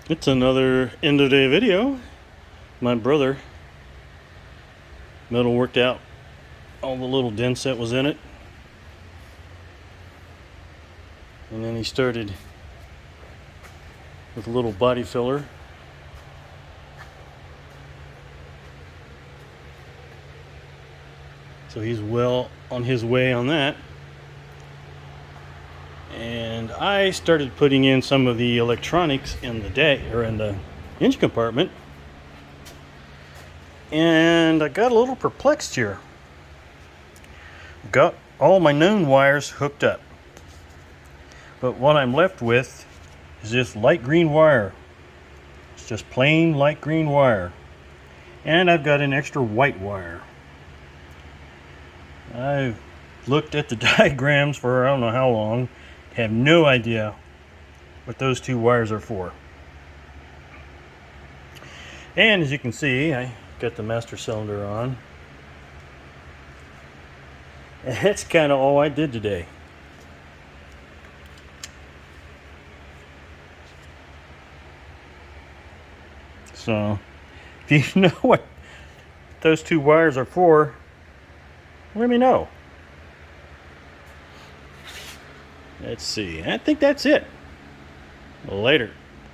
It's another end of day video. My brother metal worked out all the little dents that was in it, and then he started with a little body filler. So he's well on his way on that. And I started putting in some of the electronics in the in the engine compartment. And I got a little perplexed here. Got all my known wires hooked up, but what I'm left with is this light green wire. It's just plain light green wire, and I've got an extra white wire. I've looked at the diagrams for I don't know how long, have no idea what those two wires are for. And as you can see, I got the master cylinder on. And that's kind of all I did today. So, if you know what those two wires are for, let me know. Let's see. I think that's it. Later.